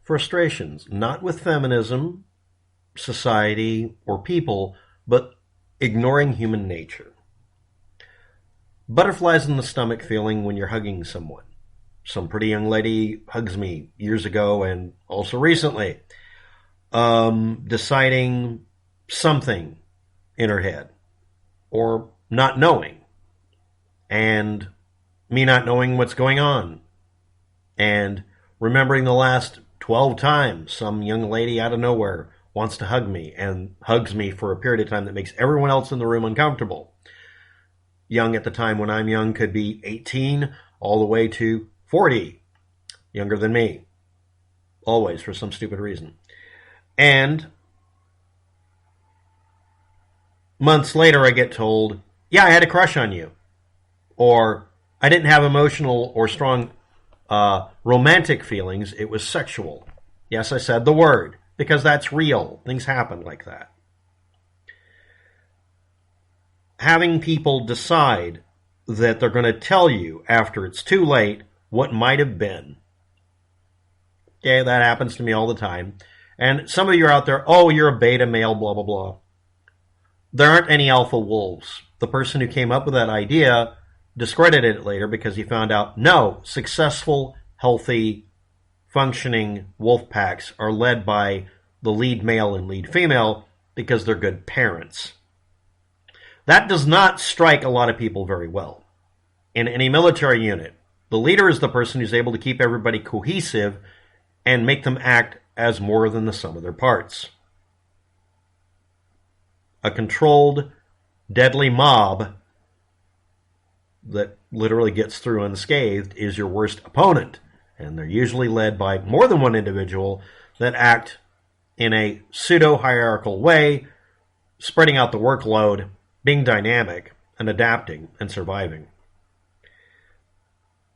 frustrations, not with feminism, society, or people, but ignoring human nature. Butterflies in the stomach feeling when you're hugging someone. Some pretty young lady hugs me years ago and also recently. Deciding something in her head, or not knowing, and me not knowing what's going on, and remembering the last 12 times some young lady out of nowhere wants to hug me and hugs me for a period of time that makes everyone else in the room uncomfortable. Young at the time when I'm young could be 18 all the way to 40, younger than me, always for some stupid reason. And months later I get told, yeah, I had a crush on you. Or I didn't have emotional or strong romantic feelings, it was sexual. Yes, I said the word, because that's real. Things happen like that. Having people decide that they're going to tell you after it's too late what might have been. Okay, that happens to me all the time. And some of you are out there, oh, you're a beta male, blah, blah, blah. There aren't any alpha wolves. The person who came up with that idea discredited it later because he found out, no, successful, healthy, functioning wolf packs are led by the lead male and lead female because they're good parents. That does not strike a lot of people very well. In any military unit, the leader is the person who's able to keep everybody cohesive and make them act as more than the sum of their parts. A controlled, deadly mob that literally gets through unscathed is your worst opponent. And they're usually led by more than one individual that act in a pseudo-hierarchical way, spreading out the workload, being dynamic, and adapting and surviving.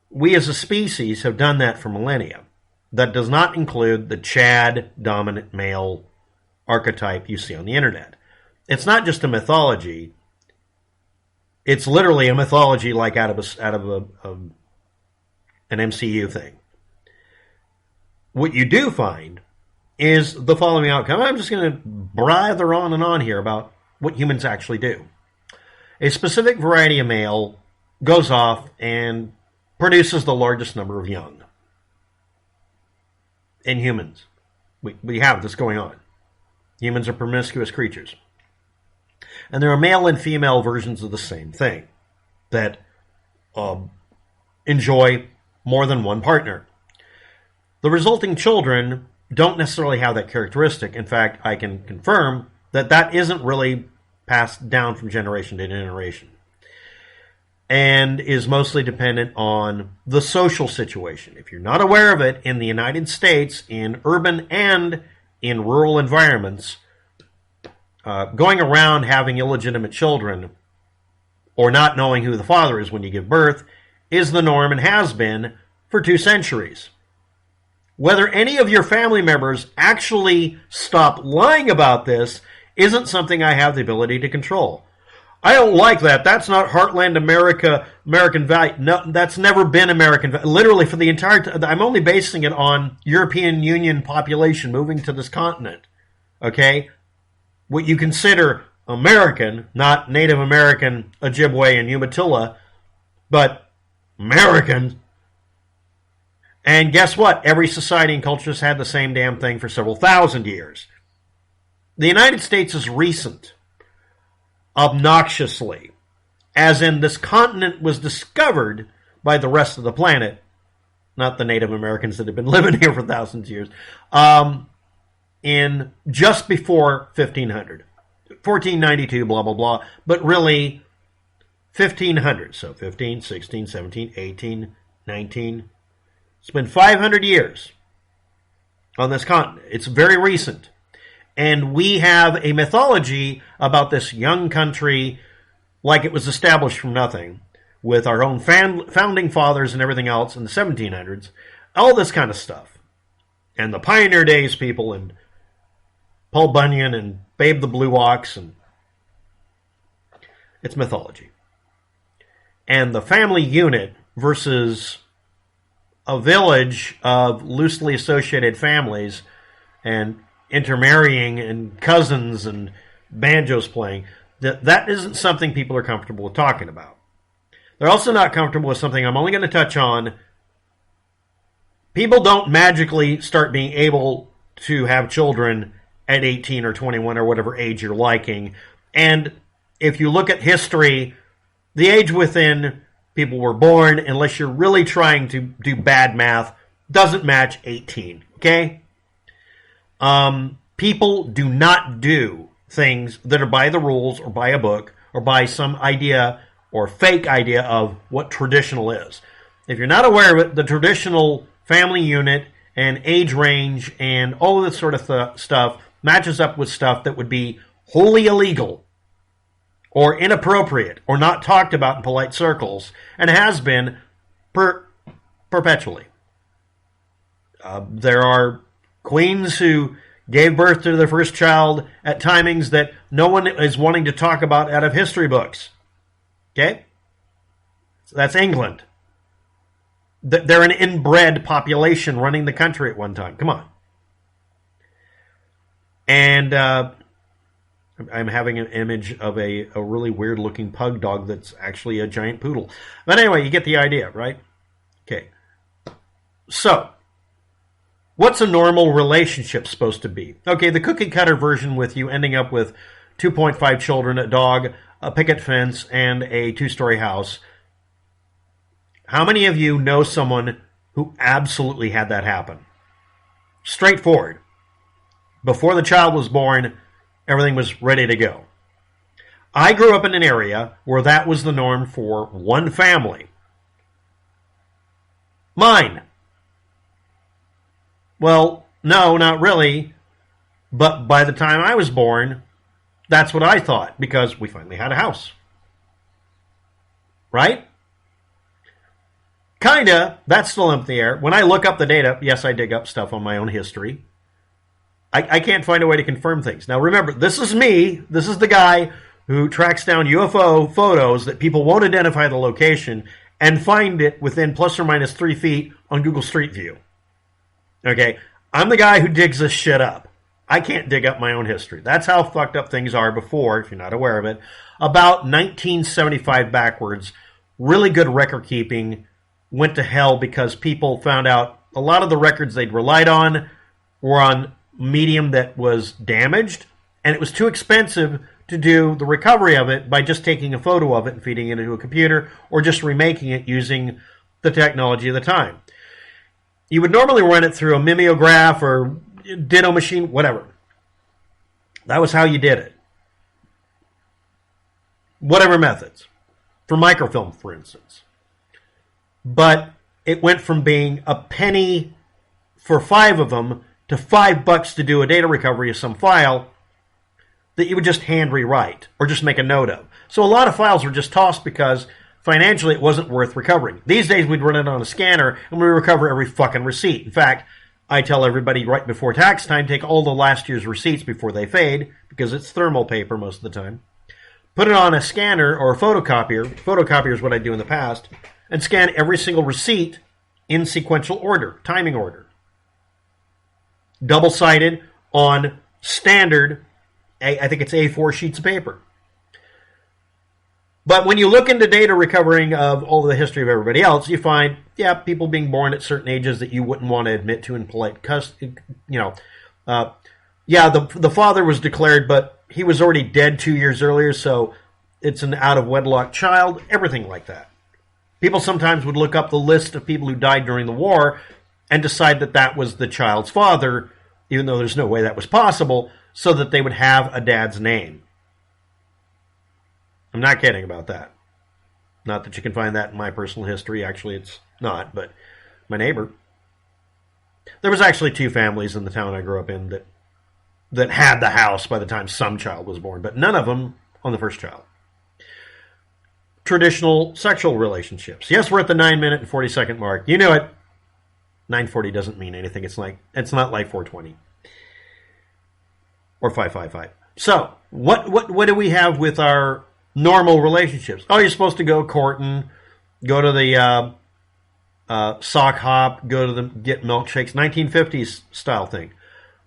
We as a species have done that for millennia. That does not include the Chad dominant male archetype you see on the internet. It's not just a mythology. It's literally a mythology like out of an MCU thing. What you do find is the following outcome. I'm just going to blather on and on here about what humans actually do. A specific variety of male goes off and produces the largest number of young. In humans, we have this going on. Humans are promiscuous creatures. And there are male and female versions of the same thing that enjoy more than one partner. The resulting children don't necessarily have that characteristic. In fact, I can confirm that that isn't really passed down from generation to generation and is mostly dependent on the social situation. If you're not aware of it, in the United States, in urban and in rural environments, going around having illegitimate children or not knowing who the father is when you give birth is the norm and has been for 2 centuries. Whether any of your family members actually stop lying about this isn't something I have the ability to control. I don't like that. That's not heartland America, American value. No, that's never been American value. Literally for the entire time. I'm only basing it on European Union population moving to this continent. Okay? What you consider American, not Native American, Ojibwe, and Umatilla, but American. And guess what? Every society and culture has had the same damn thing for several thousand years. The United States is recent. Obnoxiously, as in this continent was discovered by the rest of the planet, not the Native Americans that have been living here for thousands of years, in just before 1500. 1492, blah, blah, blah, but really 1500. So 15, 16, 17, 18, 19. It's been 500 years on this continent. It's very recent. And we have a mythology about this young country like it was established from nothing with our own founding fathers and everything else in the 1700s. All this kind of stuff. And the Pioneer Days people and Paul Bunyan and Babe the Blue Ox. And it's mythology. And the family unit versus a village of loosely associated families and intermarrying and cousins and banjos playing, that isn't something people are comfortable with talking about. They're also not comfortable with something I'm only going to touch on. People don't magically start being able to have children at 18 or 21 or whatever age you're liking. And if you look at history, the age within people were born, unless you're really trying to do bad math, doesn't match 18. Okay? People do not do things that are by the rules or by a book or by some idea or fake idea of what traditional is. If you're not aware of it, the traditional family unit and age range and all of this sort of stuff matches up with stuff that would be wholly illegal or inappropriate or not talked about in polite circles, and has been perpetually. There are queens who gave birth to their first child at timings that no one is wanting to talk about out of history books. Okay? So that's England. They're an inbred population running the country at one time. Come on. And I'm having an image of a really weird-looking pug dog that's actually a giant poodle. But anyway, you get the idea, right? Okay. So, what's a normal relationship supposed to be? Okay, the cookie-cutter version with you ending up with 2.5 children, a dog, a picket fence, and a 2-story house. How many of you know someone who absolutely had that happen? Straightforward. Before the child was born, everything was ready to go. I grew up in an area where that was the norm for one family. Mine. Well, no, not really. But by the time I was born, that's what I thought, because we finally had a house. Right? Kinda. That's still up in the air. When I look up the data, yes, I dig up stuff on my own history. I can't find a way to confirm things. Now remember, this is me. This is the guy who tracks down UFO photos that people won't identify the location and find it within plus or minus 3 feet on Google Street View. Okay? I'm the guy who digs this shit up. I can't dig up my own history. That's how fucked up things are before, if you're not aware of it. About 1975 backwards, really good record keeping went to hell because people found out a lot of the records they'd relied on were on medium that was damaged, and it was too expensive to do the recovery of it by just taking a photo of it and feeding it into a computer or just remaking it using the technology of the time. You would normally run it through a mimeograph or ditto machine, whatever. That was how you did it. Whatever methods. For microfilm, for instance. But it went from being a penny for 5 of them to $5 to do a data recovery of some file that you would just hand rewrite or just make a note of. So a lot of files were just tossed because financially it wasn't worth recovering. These days we'd run it on a scanner and we recover every fucking receipt. In fact, I tell everybody right before tax time, take all the last year's receipts before they fade, because it's thermal paper most of the time. Put it on a scanner or a photocopier. Photocopier is what I do in the past. And scan every single receipt in sequential order, timing order. Double-sided on standard, I think it's A4 sheets of paper. But when you look into data recovering of all the history of everybody else, you find, yeah, people being born at certain ages that you wouldn't want to admit to in polite custody. The father was declared, but he was already dead 2 years earlier, so it's an out-of-wedlock child, everything like that. People sometimes would look up the list of people who died during the war and decide that that was the child's father, even though there's no way that was possible, so that they would have a dad's name. I'm not kidding about that. Not that you can find that in my personal history. Actually, it's not, but my neighbor. There was actually 2 families in the town I grew up in that had the house by the time some child was born, but none of them on the first child. Traditional sexual relationships. Yes, we're at the 9-minute and 40-second mark. You knew it. 940 doesn't mean anything. It's not like 420 or 555. So, what do we have with our normal relationships? Oh, you're supposed to go courting, go to the sock hop, go to get milkshakes, 1950s style thing.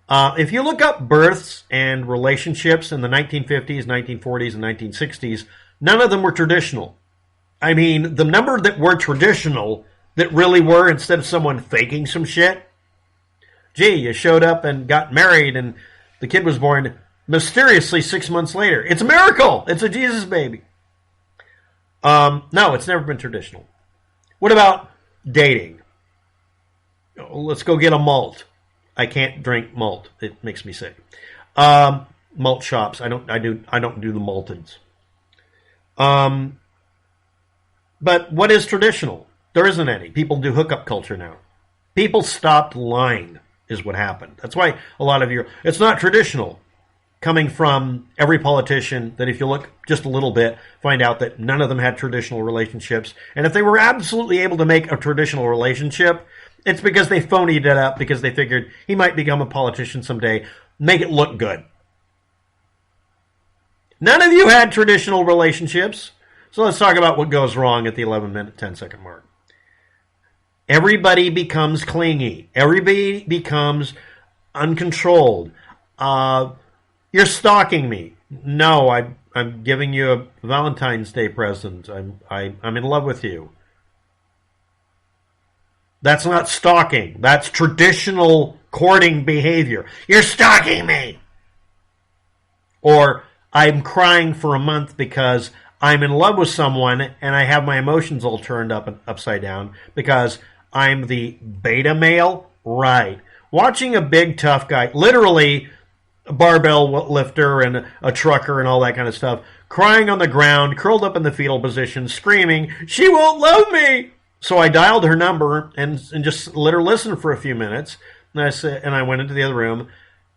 If you look up births and relationships in the 1950s, 1940s, and 1960s, none of them were traditional. I mean, the number that were traditional, that really were, instead of someone faking some shit, gee, you showed up and got married and the kid was born mysteriously 6 months later. It's a miracle. It's a Jesus baby. No, it's never been traditional. What about dating? Let's go get a malt. I can't drink malt. It makes me sick. Malt shops. I don't do the malteds. But what is traditional? There isn't any. People do hookup culture now. People stopped lying is what happened. That's why a lot of it's not traditional. Coming from every politician, that if you look just a little bit, find out that none of them had traditional relationships. And if they were absolutely able to make a traditional relationship, it's because they phonied it up because they figured he might become a politician someday, make it look good. None of you had traditional relationships. So let's talk about what goes wrong at the 11-minute, 10-second mark. Everybody becomes clingy. Everybody becomes uncontrolled. You're stalking me. No, I'm giving you a Valentine's Day present. I'm in love with you. That's not stalking. That's traditional courting behavior. You're stalking me. Or I'm crying for a month because I'm in love with someone and I have my emotions all turned up and upside down because I'm the beta male. Right. Watching a big tough guy, literally a barbell lifter and a trucker and all that kind of stuff, crying on the ground, curled up in the fetal position, screaming, "She won't love me!" So I dialed her number and just let her listen for a few minutes. And I went into the other room.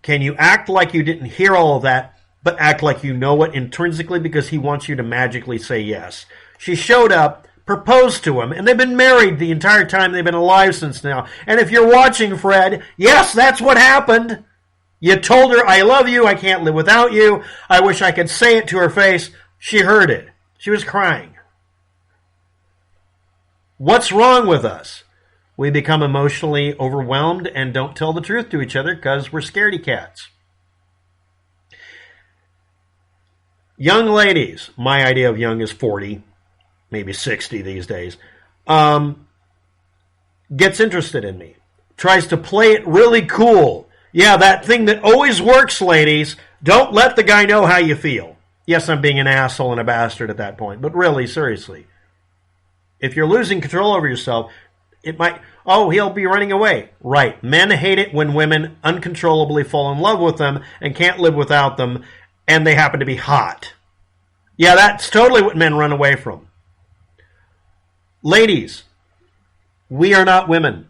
Can you act like you didn't hear all of that, but act like you know it intrinsically because he wants you to magically say yes? She showed up, proposed to him, and they've been married the entire time they've been alive since now. And if you're watching, Fred, yes, that's what happened. You told her, "I love you, I can't live without you. I wish I could say it to her face." She heard it. She was crying. What's wrong with us? We become emotionally overwhelmed and don't tell the truth to each other because we're scaredy cats. Young ladies, my idea of young is 40, maybe 60 these days, gets interested in me, tries to play it really cool. Yeah, that thing that always works, ladies. Don't let the guy know how you feel. Yes, I'm being an asshole and a bastard at that point, but really, seriously. If you're losing control over yourself, it might, he'll be running away. Right. Men hate it when women uncontrollably fall in love with them and can't live without them, and they happen to be hot. Yeah, that's totally what men run away from. Ladies, we are not women.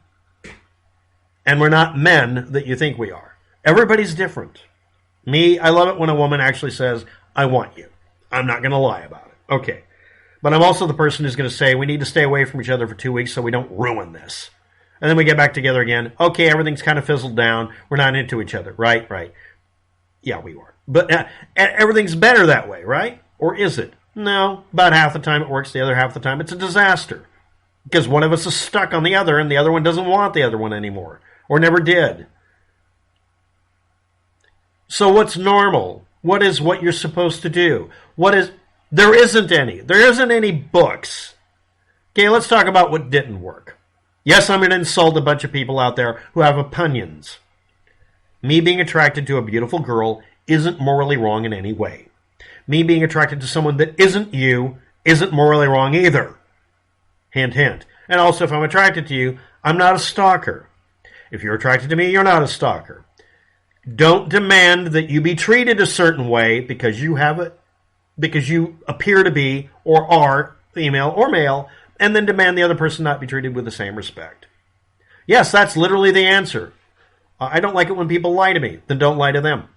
And we're not men that you think we are. Everybody's different. Me, I love it when a woman actually says, "I want you." I'm not going to lie about it. Okay. But I'm also the person who's going to say, we need to stay away from each other for 2 weeks so we don't ruin this. And then we get back together again. Okay, everything's kind of fizzled down. We're not into each other. Right. Yeah, we were. But everything's better that way, right? Or is it? No, about half the time it works. The other half the time it's a disaster. Because one of us is stuck on the other and the other one doesn't want the other one anymore. Or never did. So what's normal? What is what you're supposed to do? There isn't any. There isn't any books. Okay, let's talk about what didn't work. Yes, I'm going to insult a bunch of people out there who have opinions. Me being attracted to a beautiful girl isn't morally wrong in any way. Me being attracted to someone that isn't you isn't morally wrong either. Hint, hint. And also, if I'm attracted to you, I'm not a stalker. If you're attracted to me, you're not a stalker. Don't demand that you be treated a certain way because you appear to be or are female or male, and then demand the other person not be treated with the same respect. Yes, that's literally the answer. I don't like it when people lie to me. Then don't lie to them.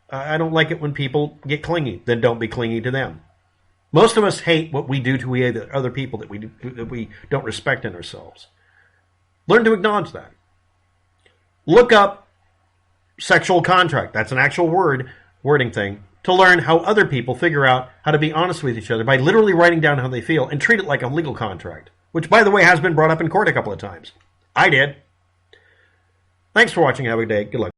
I don't like it when people get clingy. Then don't be clingy to them. Most of us hate what we do to other people that we don't respect in ourselves. Learn to acknowledge that. Look up sexual contract. That's an actual wording thing. To learn how other people figure out how to be honest with each other by literally writing down how they feel and treat it like a legal contract. which, by the way, has been brought up in court a couple of times. I did. Thanks for watching. Have a good day. Good luck.